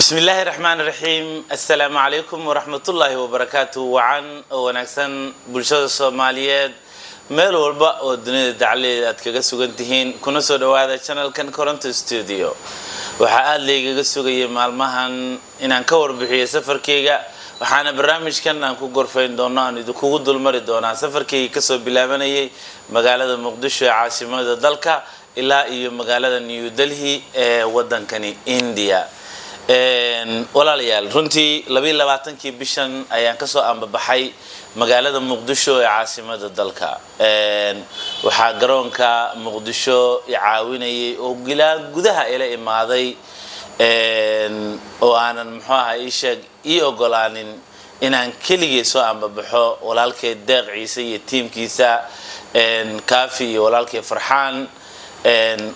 بسم الله الرحمن الرحيم السلام عليكم ورحمة الله وبركاته وعن ونكسن بلشة الصوماليات ميل والبا والدنيا دعلي أتكجس وجنتهين كنا سودوا هذا channel كان كورنت استوديو وحقال لي جس وجي مع المهن إن أنكور بحي سفر كيجا وحنا برنامج كنا نكو غرفين دونا ندكو دول مري دونا سفر كي كسب بلامني مقالة مقدشة عاصمة الدلكا إلى مقالة نيو دلهي ودن كني إنديا walaalyaal runtii 22 bishan ayaan ka soo ambabaxay magaalada Muqdisho ee caasimada dalka waxa garoonka Muqdisho caawinayay oo gudaha ila imaaday oo aanan ii ogolaanin inaan keligay soo ambabaxo walaalkay Deeq Ciise iyo tiimkiisa Kaafi iyo walaalkay Farxaan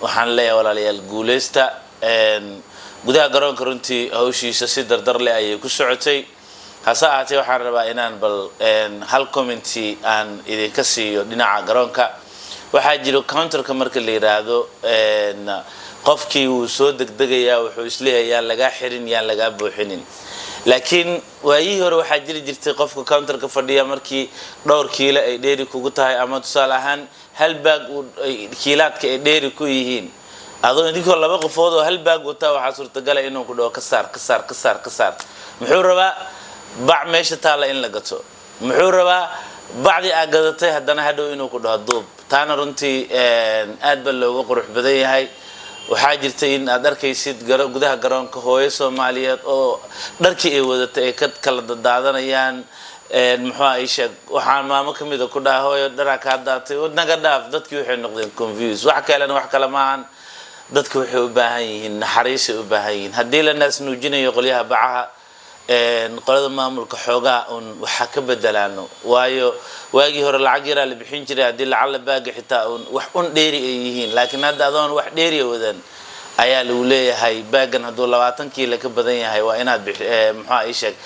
waxaan leeyahay walaalyaal guuleysta gudaha garoonka runtii hawshiisa si dardar leh ayay ku socotay hasa ahaatee waxaan rabaa inaan bal hal commenti aan idinka siiyo dhinaca garoonka waxaa jiro counterka marka la yiraahdo qofkii uu soo degdegayaa wuxuu isleeyahay laga xirin yaan laga buuxinin laakiin waayii hore waxaa jiri jirtay qofka counterka fadhiya markii dhowr kiilo ay dheeri kugu tahay ama tusaale ahaan hal baag kiilaadka ay dheeri ku yihiin adoo idinko laba qofood oo hal baag wata waxa suurtagal ah inuu ku dhaw ka saar muxuu rabaa bac meesha taala in la gato muxuu rabaa bacdi aad gadatay haddana hadhow inuu ku dhaw duub taana runtii aad bal looga qurux badan yahay waxaa jirtay in aad arkaysid gudaha garoonka hooyo Soomaaliyeed oo dharkii ay wadatay ka kala dadaadanayaan muxuu ay sheeg waxaan maamo kamid ah ku dhaahooyo dhara ka daatay wadnaga dhaaf dadkii waxay noqdeen confused wax kale maahan dadku waxay u baahan yihiin naxariis u baahan yihiin hadii la naas nuujinayo qolyaha bacaha qolada maamulka xoogaa waxa ka bedelaano waayo waagi hore lacag yar la bixin jiray hadii lacag baag xitaa wax dheeri ay yihiin laakiin hadda adoon wax dheeri wadan ayaa lagu leeyahay baagan haduu 20 kiilo ka badan yahay waa inaad muxuu ay sheeg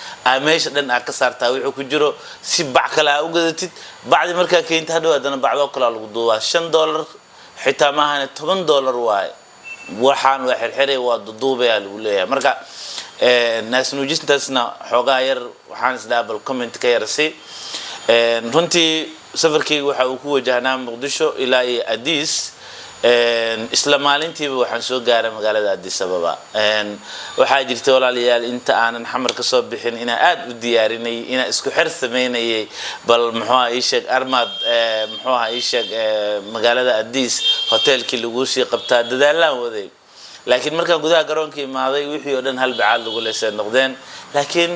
meesha dhan aad ka saartaa wuxuu ku jiro si bac kala u gadatid bacdi marka keenta hadhow hadana bacdo kala lagu duubaa $5 xitaa ma ahan $10 waay waxaan waa xirxiray waa duduubay lagu leeyahay marka naas nuujintaasna xoogaa yar waxaan isdaabal comment ka yarsi runtii safarkaygu waxa uu ku wajahnaa Muqdisho ilaa Addis isla maalintiiba waxaan soo gaaray magaalada Addis Ababa waxaa jirtay walaalayaal inta aanan xamar ka soo bixin ina aad u diyaarinay ina isku xir sameynayay bal muxuu ay sheeg armad muxuu ay sheeg magaalada Addis hotelkii lagu sii qabtaa dadaalaan waday laakiin markaan gudaha garoonka imaaday wixii oo dhan hal bacaad lagu leesan noqdeen laakiin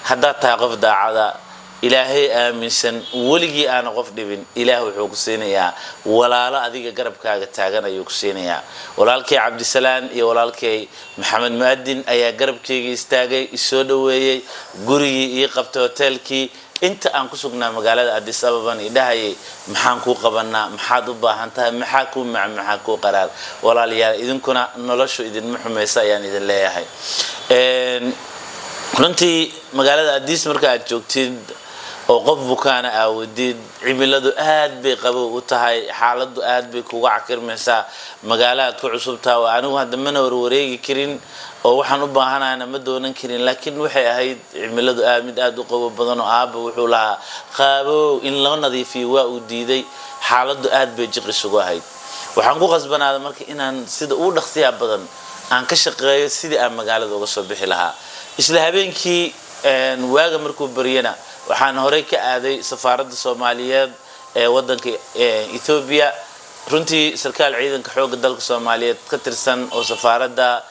hadda taa qof daacada ilaahay aaminsan waligii aan qof dhibin ilaah wuxuu ku siinayaa walaalo adiga garabkaaga taagan ayuu ku siinayaa walaalkay Cabdisalaan iyo walaalkay Maxamed Muadin ayaa garabkayga istaagay isoo dhaweeyay gurigii ii qabtay hotelkii inta aan ku sugnaa magaalada Addis Ababa idahayay maxaan ku qabanaa maxaad u baahan tahay maxaa ku qaraar walaalayaal idinkuna noloshu idin muxumaysa ayaan idin leeyahay runtii magaalada Addis marka aad joogtid oo qof bukaana aawdid cimiladu aad bay qabow u tahay xaaladdu aad bay kuga cakirmaysaa magaalada ku cusubtaa waa anigu hadda ma wareegi karin oo waxaan u baahanaana ma doonan karin laakiin waxay ahayd cimiladu aad u qabow badan oo aaba wuxuu lahaa qabow in la nadiifiyo waa uu diiday xaaladdu aad bay jiqis ugu ahayd waxaan ku qasbanaaday marka inaan sida uu dhaqsiya badan aan ka shaqeeyo sidii aan magaalada uga soo bixi lahaa isla habeenkii waaga markuu bariyana waxaan hore ka aaday safaaradda Soomaaliyeed ee wadanka Ethiopia runtii sarkaal ciidanka xoogga dalka Soomaaliyeed ka tirsan oo safaaradda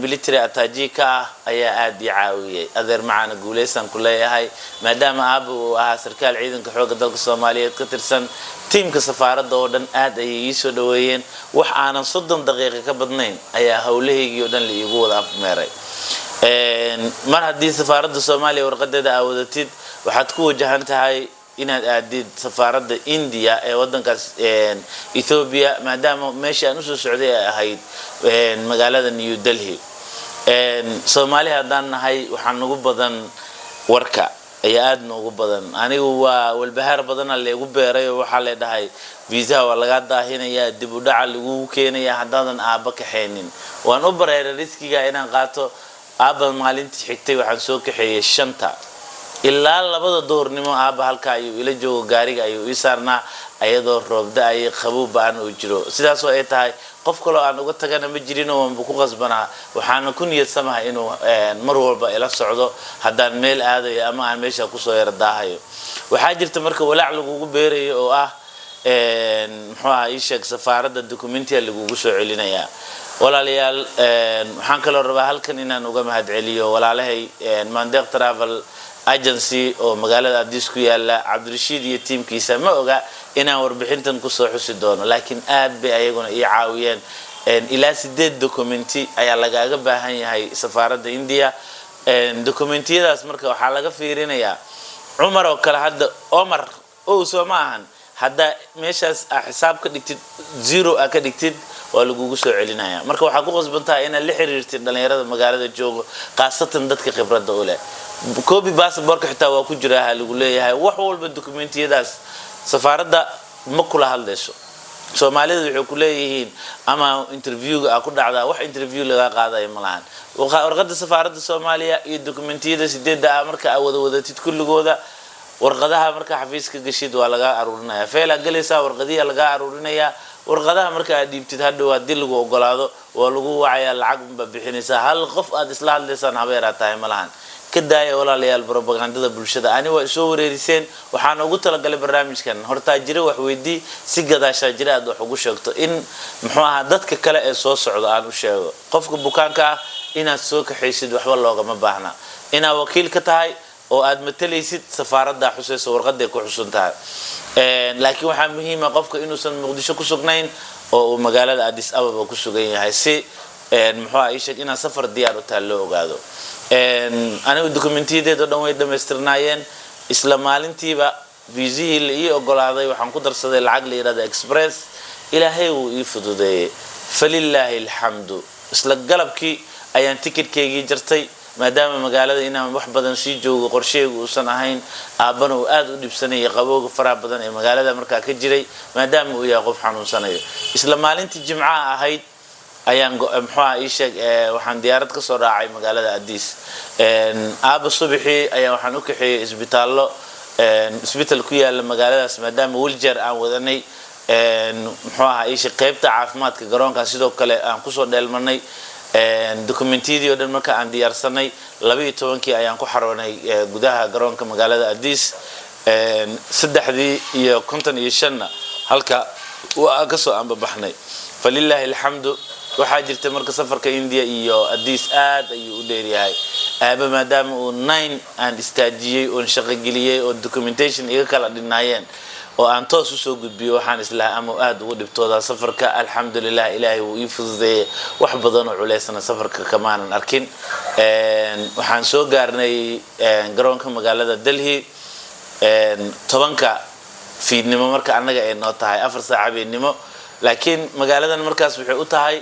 military attachee-ka ayaa aad ii caawiyay adeer macana guuleysan ku leeyahay maadaama uu ahaa sarkaal ciidanka xoogga dalka Soomaaliyeed ka tirsan teamka safaaradda oo dhan aad ay ii soo dhaweeyeen wax aanan 30 daqiiqo ka badnayn ayaa hawlahaygii oo dhan la iigu wada afmeeray mar haddii safaaradda Soomaaliya warqadeeda aawadatid waxaad ku wajahan tahay inaad aadid safaaradda India ee wadankaas Ethiopia maadaama meesha aan u soo socday ay ahayd magaalada New Delhi Soomaaliya hadaan nahay waxaan ugu badan warka ayaa aad noogu badan anigu waa walbahaar badan leegu beeray waxa la dhahay visa waa laga daahinaya dib u dhac lagu keenaya hadaan aaba ka xeenin waan u bareeray riskiga inaan qaato aaba maalintii xigtay waxaan soo kaxeeyay shanta ilaa labada duhurnimo aaba halka ayuu ila joogo gaariga ayuu ii saarnaa ayadoo roobda ay qabow baan u jiro sidaas oo ay tahay qof kale aan uga tagana ma jirin oo aan ku qasbanaa waxaan ku niyad samahay inuu mar walba ila socdo haddaan meel aadayo ama aan meesha ku soo yar daahayo waxaa jirta marka walaac lagu beerayo oo ah muxuu ahaa ii sheeg safaaradda documentiga lagu soo celinayaa walaalayaal waxaan kaloo rabaa halkan inaan uga mahad celiyo walaalahay Mandeq Travel agency oo magaalada Addis ku yaala Cabdirashiid iyo teamkiisa ma oga inaan warbixintan ku soo xusi doono laakiin aad bay ayaguna ii caawiyeen ilaa 8 documenti ayaa lagaaga baahan yahay safaaradda India documentiyadaas marka waxa laga fiirinayaa Umar oo kala hadda Omar oo soo maahan hadda meeshaas xisaab ka dhigtid 0 ka dhigtid waa lagu soo celinaya marka waxa ku qasbantaa in la xiriirtid dhalinyarada magaalada joogo qaasatan dadka khibradda u leh copy passport xitaa waa ku jira lagu leeyahay wax walba documentiyadaas safaaradda ma kula hadlayso Soomaalidu waxay ku leeyihiin ama interview-ga ku dhacda wax interview laga qaaday ma lahan warqadda safaaradda Soomaaliya iyo documentiyada 8 marka wadatid kulligooda warqadaha marka xafiiska gashid waa laga aruurinaya feela galaysa warqadiya laga aruurinaya warqadaha marka aad dhiibtid hadhow hadii lagu ogolaado waa lagu wacaya lacag ba bixinaysa hal qof aad isla hadlaysan habeera tahay ma lahan كداية ولا ليال بروباغندا بالشدة أنا وأسوي ريسين وحنا قلت لك قبل برنامج كان هرتا جري وحويدي سجدا شجرة ده حقوش أكتر إن محوا دتك كلا إصوص عض على وشيء قفك بكانك إن السوق حيسد وحول الله ما بحنا إن وكيل كتاي أو أدمتلي ست سفارة ده حساس ورقد يكون حسن تاع لكن واحد مهم قفك إنه سن مقدسة كسقنين أو مقالة أديس أبا كسقين هاي سي محوا إيشك إن سفر ديار تهلو قادو أنا الدوكيومنتية ده دموي دمسترناين إسلامالين تيبا فيزي اللي يقول هذا وحنقول درس هذا العقل يراد إكسبرس إلى هي ويفضل ده فلله الحمد إسلا قلب كي أيان تيكت كي جرتي ما دام مقالة إنا محبدا سيجو قرشي وسنهين أبنو آد ودبسني يقبوق فرا بدن مقالة مركا كجري ما دام ويا قف حنون سنة إسلامالين تجمعها هاي ayaan maxaa ii sheeg waxaan diyaarad ka soo raacay magaalada Addis aaba subaxii ayaa waxaan u kaxeeyay isbitaal ku yaala magaaladaas maadaama wheelchair aan wadanay maxaa ii sheeg qaybta caafimaadka garoonka sidoo kale aan ku soo dheelmanay documentiyadii oo dhan marka aan diyaarsanay 12kii ayaan ku xaroonay gudaha garoonka magaalada Addis 3:55 halka waa ka soo aanbaxnay falillahi alhamdu waxaa jirta marka safarka India iyo Addis aad ayuu u dheeryahay aaba maadaama uu 9 aan istaajiyay oo shaqo geliyay oo documentation iga kala dhinaayeen oo aan toos u soo gudbiyo waxaan islahay ama aad ugu dhibtooda safarka alxamdulillah ilaahay uu ii fududeeyay wax badan oo culeysana safarka kamaanan arkin waxaan soo gaarnay garoonka magaalada Delhi 10ka fiidnimo marka anaga ay noo tahay 4 saac habeenimo laakiin magaaladan markaas waxay u tahay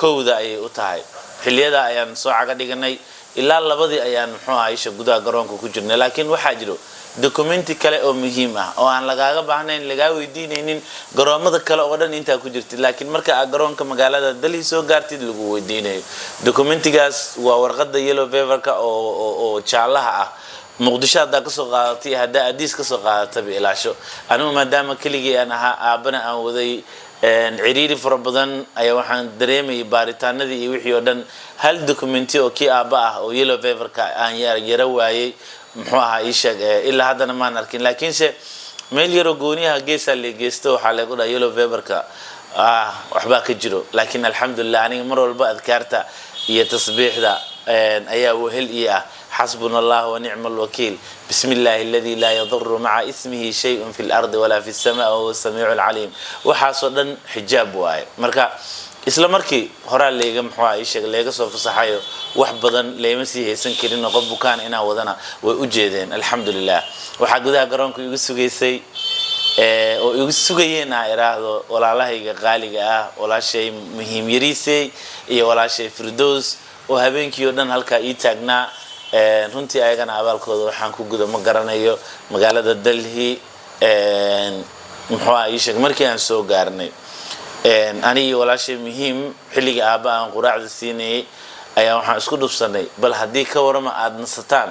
kowda ay u tahay xilliyada ayaan soo caga dhiganay ilaa labadii ayaan muxuu ahaayay gudaha garoonka ku jirnay laakiin waxa jiro documenti kale oo muhiim ah oo aan lagaaga baahnayn laga weydiinaynin garoomada kale oo dhan inta ku jirtay laakiin marka aad garoonka magaalada Delhi soo gaartid lagu weydiinayo documentigaas waa warqadda yellow paper-ka oo jaalaha ah muqdisho hada ka soo qaadatay hada Addis ka soo qaadatay ilaasho anigu maadaama kaligii aan ahaa aabana aan waday ciriiri fara badan ayaa waxaan dareemay baaritaanadii iyo wixii oo dhan hal documenti oo kii aaba ah oo yellow paper-ka aan yara waayay muxuu ahaa ii sheeg ilaa hadana ma arkin laakiin se meel yaro gooniyaha geesa la geesto waxa lagu dhahay yellow paper-ka waxba ka jiro laakiin alxamdulillah aniga mar walba adkaarta iyo tasbiixda ayaa wehel ii ah حسبنا الله ونعم الوكيل بسم الله الذي لا يضر مع اسمه شيء في الأرض ولا في السماء وهو السميع العليم وحاصلا حجاب واي مركا isla markii hore leega muxuu ay sheeg leega soo fasaxayo wax badan leema sii haysan karin qof bukaan ina wadana way u jeedeen alxamdulillah waxa gudaha garoonka igu sugeysay oo igu sugayeen iraahdo walaalahayga qaaliga ah walaashay muhiim yariisay iyo walaashay Firdaws oo habeenkii oo dhan halka ii taagnaa runtii ayagana abaalkooda waxaan ku gudo ma garanayo magaalada Delhi muxuu ay sheeg markii aan soo gaarnay ani walaashay muhiim xilliga aaba aan quraacda siinay ayaa waxaan isku dhufsanay bal haddii ka warama aad nasataan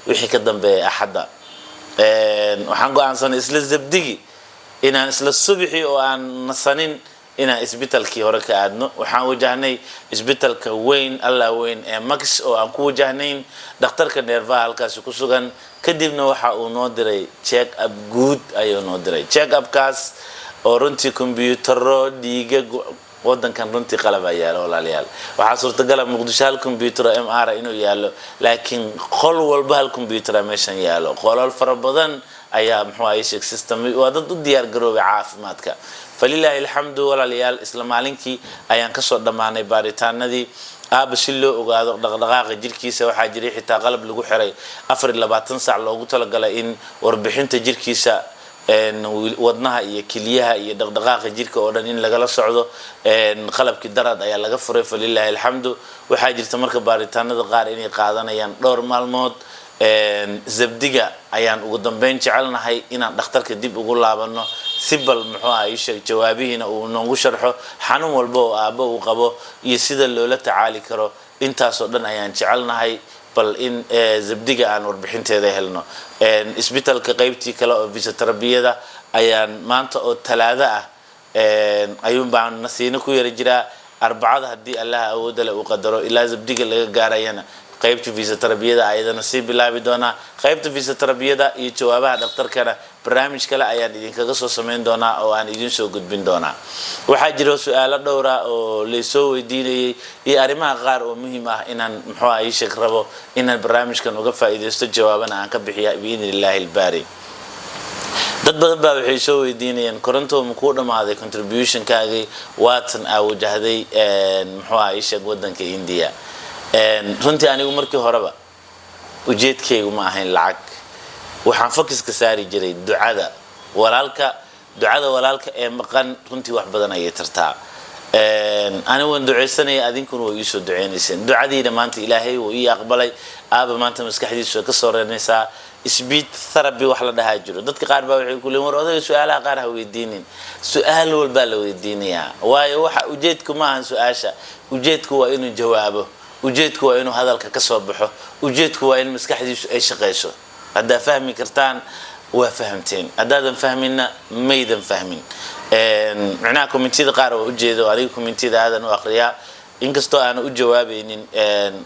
wixii ka dambeeyay axadda waxaan go'aansanay isla zabdigi inaan isla subaxii oo aan nasanin inaan isbitaalkii hore ka aadno waxaan wajahnay isbitaalka weyn alla weyn ee Max oo aan ku wajahnayn dhakhtarka neerfaha halkaas ku sugan kadibna waxa uu noo diray check up guud ayuu noo diray check up kaas oo runtii kombiyuutaro dhiiga wadankan runtii qalab ayaa yaalo walaalayaal waxa suurtagal ah Muqdisho hal kombiyuutar MR inuu yaalo laakiin qol walba hal kombiyuutar meeshan yaalo qolal fara badan ayaa muxuu ahay system oo dad u diyaar garoobay caafimaadka falillahi alhamdu walaalayaal isla maalinkii ayaan ka soo dhamaanay baaritaanadii aaba si loo ogaado dhaqdhaqaaqa jirkiisa waxa jiray xitaa qalab lagu xiray 24 saac loogu talagalay in warbixinta jirkiisa wadnaha iyo kiliyaha iyo dhaqdhaqaaqa jirka oo dhan in laga la socdo qalabki darad ayaa laga furay falillahi alhamdu waxa jirta marka baaritaanada qaar inay qaadanayaan dhowr maalmood zabdiga ayaan ugu dambeyn jecelnahay inaan dhakhtarka dib ugu laabano si bal muxuu ahay sheeg jawaabihiina uu noogu sharxo xanuun walba oo aaba uu qabo iyo sida loola tacaali karo intaas oo dhan ayaan jecelnahay bal in zabdiga aan warbixinteeda helno isbitaalka qaybtii kale oo fisioterapiyada ayaan maanta oo talaado ah ayuun baan nasiino ku yara jiraa arbacada haddii Allah awood leh uu qadaro ilaa zabdiga laga gaarayana qaybta fisioterapiyada ayadana si bilaabi doona qaybta fisioterapiyada iyo jawaabaha dhakhtarkana barnaamij kale ayaan idinkaga soo sameyn doonaa oo aan idin soo gudbin doonaa waxa jira su'aalo dhowr ah oo la soo weydiinayay iyo arrimaha qaar oo muhiim ah inaan muxuu ahay sheeg rabo inaan barnaamijkan uga faa'iideysto jawaabana aan ka bixiyo biidhnillaahi albaari dad badan baa waxay soo weydiinayaan koronto ma ku dhamaaday contribution kaagi waatan aa wajahday muxuu ahay sheeg wadanka India runtii anigu markii horeba ujeedkaygu ma ahayn lacag waxaan focuska saari jiray ducada walaalka ee maqan runtii wax badan ayay tartaa anigu waan duceysanay adinkuna way soo duceynaysan ducadiina maanta Ilaahay wuu ii aqbalay aaba maanta maskaxdiisu ka soo reynaysaa speed therapy wax la dhahaa jiro dadka qaar baa waxay ku leeyihiin war odayga su'aalaha qaar ha weydiinin su'aal walba la weydiinayaa waayo waxa ujeedku ma ahan su'aasha ujeedku waa inuu jawaabo ujeedku waa inuu hadalka ka soo baxo ujeedku waa in maskaxdiisu ay shaqeyso hadda fahmi kartaan waa fahamteen hadaadan fahminna maydan fahmin macnaha commentida qaar oo ujeedo adiga commentida aadan u akhriyaa inkastoo aan u jawaabaynin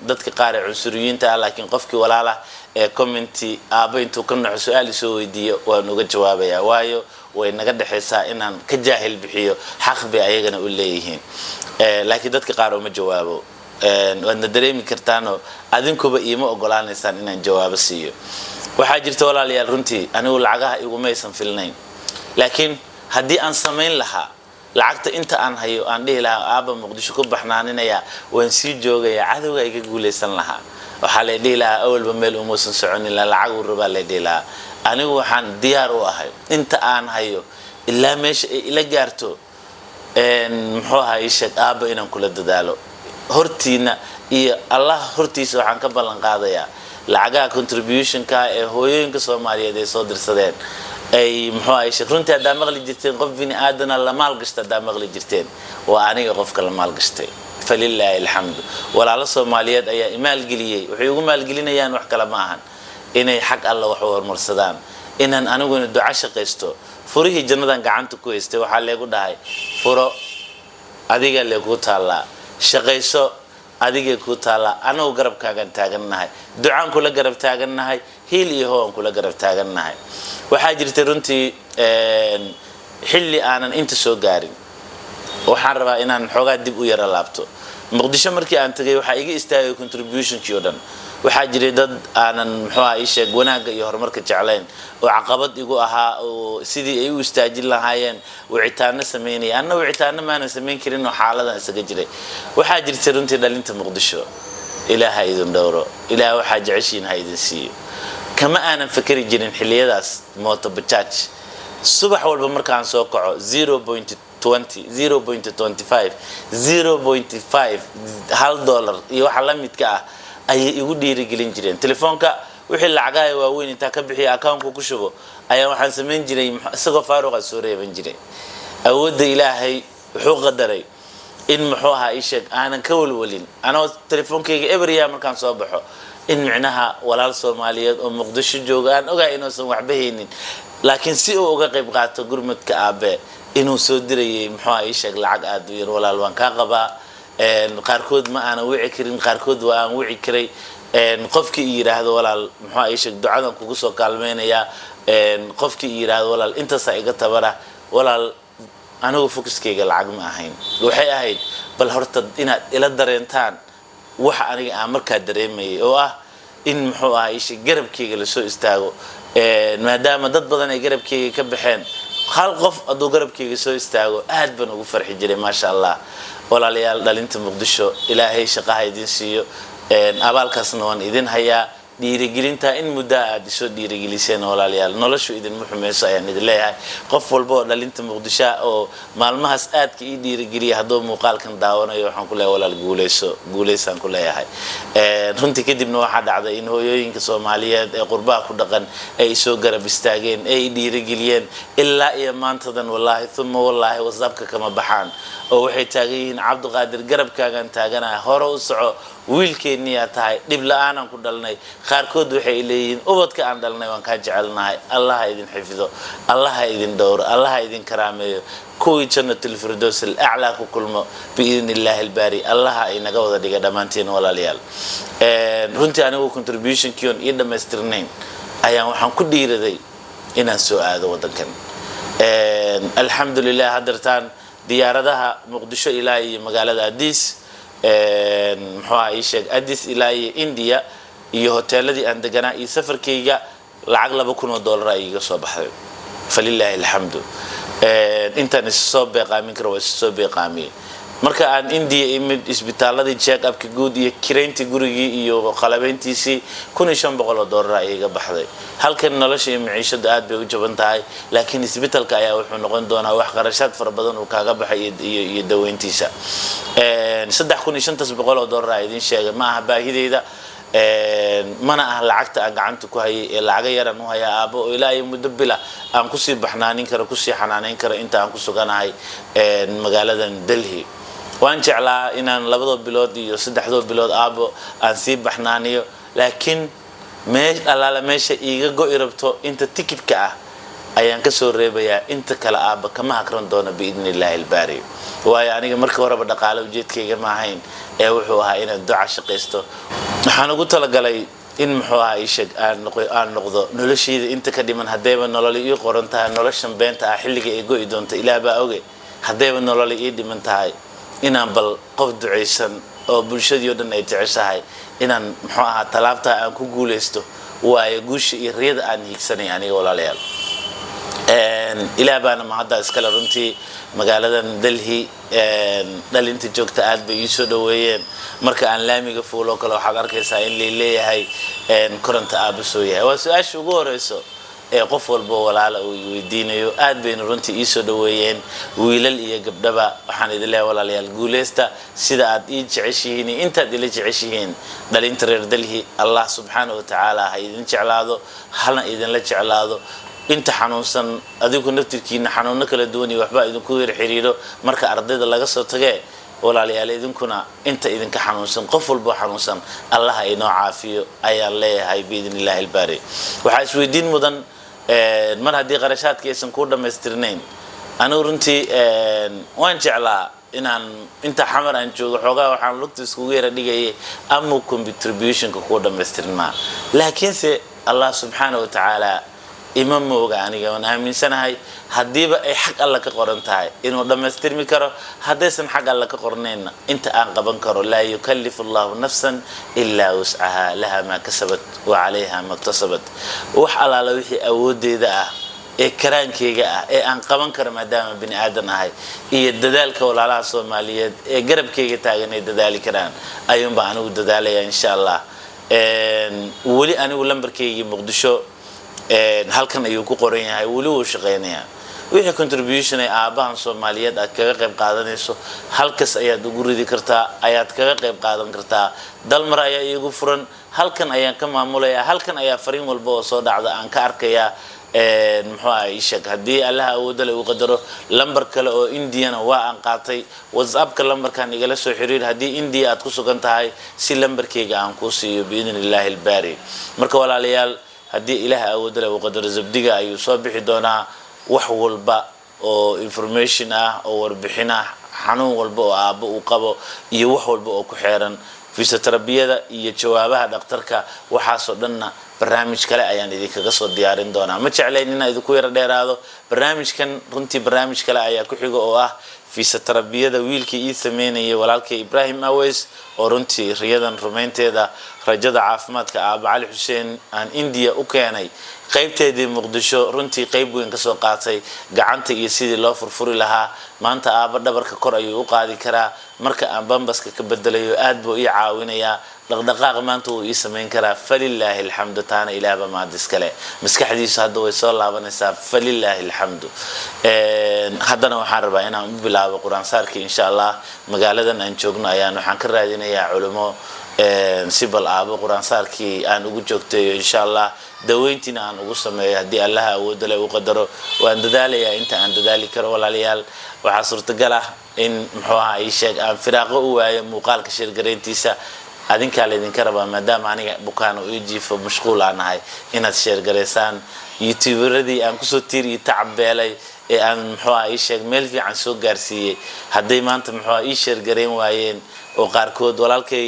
dadka qaar ee cunsuriyiinta laakiin qofkii walaala ee commenti aaba intuu ka naco su'aal soo weydiiyo waan uga jawaabayaa waayo way naga dhaxaysaa inaan ka jaahil bixiyo xaq bay ayagana u leeyihiin laakiin dadka qaar oo ma jawaabo waadna dareemi kartaan oo adinkuba iima ogolaanaysaan inaan jawaabo siiyo waxa jirta walaalayaal runtii anigu lacagaha igu maysan filnayn laakiin haddii aan sameyn lahaa lacagta inta aan hayo aan dhihi lahaa aaba Muqdisho ku baxnaaninaya waan sii joogaya cadawga iga guuleysan lahaa waxa la dhihi lahaa awalba meel umuusan soconin lacag uu raba la dhihi lahaa anigu waxaan diyaar u ahay inta aan hayo ilaa meesha ila gaarto muxuu ahay sheeg aaba inaan kula dadaalo hortiina iyo Allah hortiisa waxaan ka ballan qaadayaa lacagaha contribution ka ee hooyooyinka Soomaaliyeed ay soo dirsadeen ay muxuu ahay sheeg runtii hadda maqli jirteen qof bini aadana la maal gashta hadda maqli jirteen waa aniga qofka la maal gashtay falillahi alhamdu walaalo Soomaaliyeed ayaa imaal geliyay waxay ugu maal gelinayaan wax kala ma ahan inay xaq Allah wax u hormarsadaan inaan aniguna duco shaqeysto furihii jannadan gacanta ku haystay waxa leegu dhahay furo adiga leegu taala shaqeyso adiga ku taala anagu garabkaagan taagannahay ducaan kula garab taagannahay hiil iyo hoon kula garab taagannahay waxa jirtay runtii xilli aanan inta soo gaarin waxaan rabaa inaan xoogaa dib u yara laabto Muqdisho markii aan tagay waxa iga istaagay contribution-kii oo dhan waxa jiray dad aanan muxuu ahay sheeg wanaaga iyo horumarka jeclayn oo caqabad igu ahaa oo sidii ay u istaajin lahaayeen wicitaano sameynay anna wicitaano maana sameyn karin oo xaaladan isaga jiray waxa jirtay runtii dhalinta Muqdisho Ilaahay idin dhowro Ilaahay waxa jeceshiin ha idin siiyo kama aanan fikri jirin xiliyadaas mooto bajaaj subax walba markaan soo kaco 0.20 0.25 0.5 $1 iyo waxa la midka ah ay igu dhiirigelin jireen telefoonka wixii lacagaha waaweyn inta ka bixiya account-ku ku shubo ayaa waxaan sameyn jiray isagoo faaruq soo reeban jiray awoodda Ilaahay wuxuu qadaray in muxuu ahaa ii sheeg aanan ka walwalin anoo telefoonkayga everya markaan soo baxo in micnaha walaal Soomaaliyeed oo Muqdisho jooga aan ogaa inuusan waxba haynin laakiin si uu uga qayb qaato gurmadka aabe inuu soo dirayay muxuu ahaa ii sheeg lacag aad u yar walaal waan ka qabaa qaarkood ma aan wici karin qaarkood waa aan wici karay qofkii yiraahdo walaal muxuu ahaa ii sheeg ducadan kugu soo kaalmeynaya qofkii yiraahdo walaal intaas iga tabara walaal anigu focuskayga lacag ma ahayn waxay ahayd bal horta inaad ila dareentaan waxa aniga aan markaa dareemayay oo ah in muxuu ahaa ii sheeg garabkayga la soo istaago maadaama dad badan ay garabkayga ka baxeen hal qof adoo garabkayga soo istaago aad baan ugu farxi jiray ma sha Allah walaalayaal dhalinta Muqdisho ilaahay shaqaha idin siiyo abaalkaasna waan idin hayaa dhiirigelinta in muddo aad soo dhiirigeliseen walaalayaal noloshu idin muxumayso ayaan idin leeyahay qof walba oo dhalinta Muqdisho oo maalmahaas aadka ii dhiirigeliya hadoo muuqaalkan daawanayo waxaan ku leeyahay walaal guuleysan ku leeyahay runtii kadibna waxa dhacday in hooyooyinka Soomaaliyeed ee qurbaha ku dhaqan ay soo garab istaageen ay dhiirigeliyeen ilaa iyo maantadan wallahi thumma wallahi WhatsAppka kama baxaan oo waxay taagan Cabduqaadir garabkaagan taaganahay hore u soco wiilkeennii tahay dib la'aan ku dhalnay qaarkood waxay leeyihiin ubadka aan dhalnay waan ka jecelnahay Allah idin xafido Allah idin dhowro Allah idin karaameeyo kuwii jannatul firdaws al-a'la ku kulmo biidnillahi al-bari Allah inaga wada dhiga dhamaanteen walaalayaal runtii anigu contribution-kiyon iyo dhameystirnayn ayaan waxaan ku dhiiraday inaan soo aado wadankan alxamdulillah hadartaan diyaaradaha Muqdisho ilaa iyo magaalada Addis muxuu ahaa ii sheeg Addis ilaa iyo India iyo hoteeladii aan deganaa iyo safarkayga lacag $2,000 ay iga soo baxday falillahi alhamdu intaan soo beeqaamin karo waa soo beeqaamiyay marka aan India imid isbitaaladii check up ka guud iyo kireyntii gurigii iyo qalabeyntiisii $1,500 ay iga baxday halkan nolosha iyo maciishada aad bay u jaban tahay laakiin isbitaalka ayaa wuxuu noqon doonaa wax qarashaad fara badan oo kaaga baxay iyo daweyntiisa $3,500 ay idin sheegay ma aha baahideyda mana ah lacagta aan gacanta ku hayay ee lacag yaran u haya aabo oo ilaa iyo muddo bila aan ku sii baxnaanin karo ku sii xanaaneyn karo inta aan ku suganahay magaaladan Delhi waan jeclaa inaan 2 bilood iyo 3 bilood aabo aan sii baxnaaniyo laakiin meesha iiga go'i rabto inta tikitka ah ayaan ka soo reebayaa inta kala aaba kama hakran doona biidnillahi al-bari waayo aniga markii horeba dhaqaale ujeedkayga ma ahayn ee wuxuu ahaa inaan duca shaqeysto waxaan ugu talagalay in muxuu ahaa ii sheeg aan noqdo noloshayda inta ka dhiman hadeeba nolol ii qoran tahay noloshan beenta ah xilliga ay go'i doonto ilaaba oge hadeeba nolol ii dhiman tahay inaan bal qof duceysan oo bulshadii oo dhan ay jeceshahay inaan muxuu ahaa talaabta aan ku guuleysto waayo guusha iyo riyada aan hiigsanay aniga walaalayaal ilaabana ma hadda iskala runtii magaaladan Delhi dhalinta joogta aad bay ii soo dhaweeyeen marka aan laamiga fuulo kale waxaad arkaysaa in leeyahay koronto aaba soo yahay waa su'aasha ugu horeyso ee qof walba walaal uu weydiinayo aad bay runtii ii soo dhaweeyeen wiilal iyo gabdhaba waxaan idin leeyahay walaalayaal guuleysta sida aad ii jeceshihiin intaad ila jeceshihiin dhalinta reer Delhi Allah subhanahu wa ta'ala ha idin jeclaado halna idin la jeclaado inta xanuunsan adigu naftirkiina xanuuno kala duwan iyo waxba idinku weer xiriiro marka ardayda laga soo tagay walaalayaal idinkuna inta idinka xanuunsan qof walba xanuunsan Allah inoo caafiyo ayaan leeyahay biidnillahi al-bari waxa isweydiin mudan mar hadii qarashaadka aysan ku dhameystirnayn anigu runtii waan jeclaa inaan inta xamar aan joogo xogaa waxaan lugta isku yeera dhigay ama contribution-ka ku dhameystirnaa laakiinse Allah subhanahu wa ta'ala imam mooga aniga waan aaminsanahay hadiiba ay xaq alla ka qoran tahay inuu dhameystirmi karo hadaysan xaq alla ka qornayna inta aan qaban karo la yukallifu Allahu nafsan illa wus'aha laha ma kasabat wa 'alayha ma iktasabat wax alaala wixii awoodeeda ah ee karaankeyga ah ee aan qaban karo maadaama bini aadan ahay iyo dadaalka walaalaha Soomaaliyeed ee garabkeyga taagan ay dadaali karaan ayuun baan anigu dadaalaya insha Allah wali anigu lambarkeyga Muqdisho halkan ayuu ku qoran yahay wali uu shaqeynaya wixii contribution ay aabahan Soomaaliyeed aad kaga qayb qaadanayso halkaas ayaad ugu ridi kartaa ayaad kaga qayb qaadan kartaa dalmar ayaa iigu furan halkan ayaan ka maamulaya halkan ayaa fariin walba oo soo dhacda aan ka arkaya muxuu ahay sheeg haddii allaha awoodda uu qadaro lambar kale oo Indiana waa aan qaatay WhatsApp-ka lambarkan igala soo xiriir haddii India aad ku sugan tahay si lambarkayga aan ku siiyo biidhnillaahi albaari marka walaalayaal haddii ilaha awoodda uu qadaro zabdiga ayuu soo bixi doonaa wax walba oo information ah oo warbixin ah xanuun walba oo aabbo uu qabo iyo wax walba oo ku xeeran fisioterabiyada iyo jawaabaha dhakhtarka waxaasoo dhanna barnaamij kale ayaan idinkaga soo diyaarin doonaa ma jeclayn inaan idinku yara dheeraado barnaamijkan runtii barnaamij kale ayaa ku xiga oo ah fisioterabiyada wiilkii ii sameynayay walaalkay Ibrahim Aweys oo runtii riyadan rumaynteeda rajada caafimaadka Aaba Cali Xuseen aan India u keenay qaybteedii Muqdisho runtii qayb weyn ka soo qaatay gacanta iyo sidii loo furfuri lahaa maanta aaba dhabarka kor ayuu u qaadi karaa marka aan bambaska ka bedelayo aad buu ii caawinayaa dhaqdhaqaaq maanta uu ii sameyn karaa falillaahi alxamdu taana ilaahba maadis kale maskaxdiisu hadda way soo laabanaysaa falillaahi alxamdu haddana waxaan rabaa inaan u bilaabo quraan saarkii insha Allah magaaladan aan joogno ayaan waxaan ka raadinayaa culimo sibal aabo quraan saarkii aan ugu joogteeyo insha Allah daweyntina aan ugu sameeyo haddii allaha awoodda leh uu qadaro waan dadaalayaa inta aan dadaali karo walaalayaal waxaa suurtagal ah in muxuu ahaa sheeg aan firaaqo u waayo muuqaalka sheergareyntiisa adinka leedinka rabaa maadaama aniga bukaan oo jiifo mashquul aan ahay inaad sheergareysaan youtuberadii aan ku soo tiiriyo tacbeelay ee aan muxuu ahaa sheeg meel fiican soo gaarsiiyay hadday maanta muxuu ahaa sheergareyn waayeen oo qaarkood walaalkay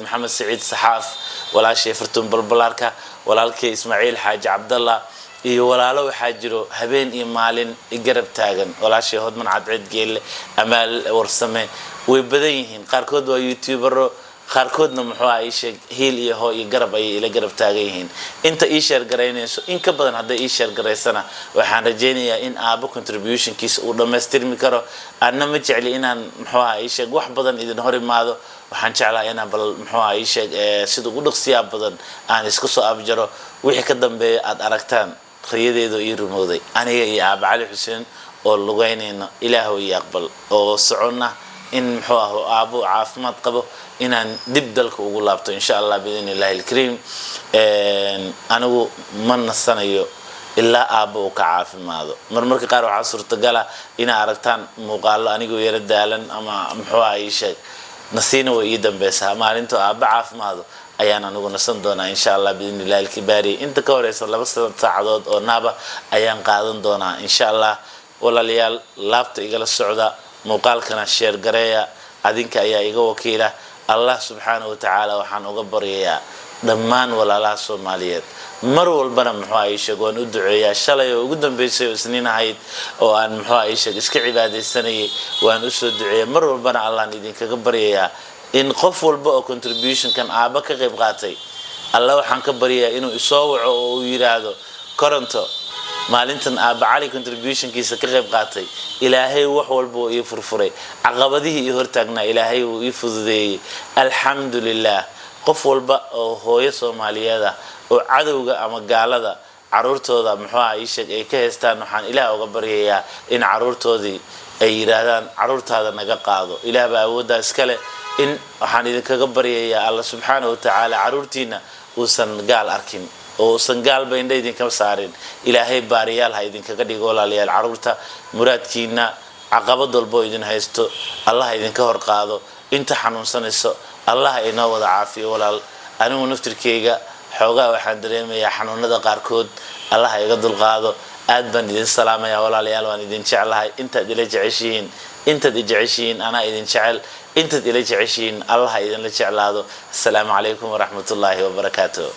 Maxamed Saciid Saxaaf walaashay Fartuun Balbalaarka walaalkay Ismaaciil Xaaji Cabdalla iyo walaalo waxaa jiro habeen iyo maalin garab taagan walaashay Hodman Cadceed Geelle Amaal Warsame way badan yihiin qaarkood waa youtubero qaarkoodna muxuu ahaa sheeg heel iyo hoo iyo garab ay ila garab taagan yihiin inta ii share gareynayso in ka badan haday ii share gareysana waxaan rajaynayaa in aabo contributionkiisa uu dhameystirmi karo anna ma jecli inaan muxuu ahaa sheeg wax badan idin hor imaado waxaan jeclaa inaan bal muxuu ahaa sheeg sida ugu dhaqsiya badan aan isku soo abjaro wixii ka dambeeya aad aragtaan riyadeedu ii rumowday aniga iyo Aaba Cali Xuseen oo lugaynayna ilaahu yaqbal oo soconna in muxuu ahaa aabo caafimaad qabo inaan dib dalka ugu laabto insha Allah biidhnillaahi alkariim anigu ma nasanayo ilaa aabo uu ka caafimaado marmarka qaar waxaa suurtagal ah in aragtaan muuqaalo anigoo yara daalan ama muxuu ahaa sheeg nasiina way ii dambaysaa maalinta aaba caafimaado ayaan anigu nasan doonaa insha Allah biidhnillaahi alkibaari inta ka horeysa 2 saacadood oo naaba ayaan qaadan doonaa insha Allah walaalayaal laabta igala socda muuqaalkana share gareeya adinka ayaa iga wakiila Allah subhanahu wa ta'ala waxaan uga baryayaa dhammaan walaalaha Soomaaliyeed mar walbana muxuu ahaa sheeg waan u duceeyaa shalay oo ugu dambeysay isniin ahayd oo aan muxuu ahaa sheeg iska cibaadeysanayay waan u soo duceeyaa mar walbana Allah idinkaga baryayaa in qof walba oo contribution kan aaba ka qayb qaatay Allah waxaan ka baryayaa inuu isoo waco oo uu yiraahdo koronto maalintan Aaba Cali contributionkiisa ka qayb qaatay ilaahay wax walba oo ii furfuray caqabadihii ii hortaagnaa ilaahay uu ii fududeeyay alxamdulillah qof walba oo hooyo Soomaaliyeed ah oo cadawga ama gaalada caruurtooda muxuu ahaa sheeg ay ka heestaan waxaan Ilaah uga baryayaa in caruurtoodii ay yiraahdaan caruurtaada naga qaado Ilaah baa awooda iskale in waxaan idinkaga baryayaa Allah subhanahu wa ta'ala caruurtiina uusan gaal arkin oo sangaal ba indha idinka saarin ilaahay baariyaal ha idinkaga dhigo walaalayaal caruurta muraadkiina caqabad walbo idin haysto Allah idinka hor qaado inta xanuunsanayso Allah inoo wada caafiyo walaal anigu naftirkeyga xoogaa waxaan dareemayaa xanuunada qaarkood Allah iga dulqaado aad baan idin salaamayaa walaalayaal waan idin jecelahay intaad ila jeceshiin ana idin jecel intaad ila jeceshiin Allah idin la jeclaado assalaamu calaykum wa rahmatullaahi wa barakaatuh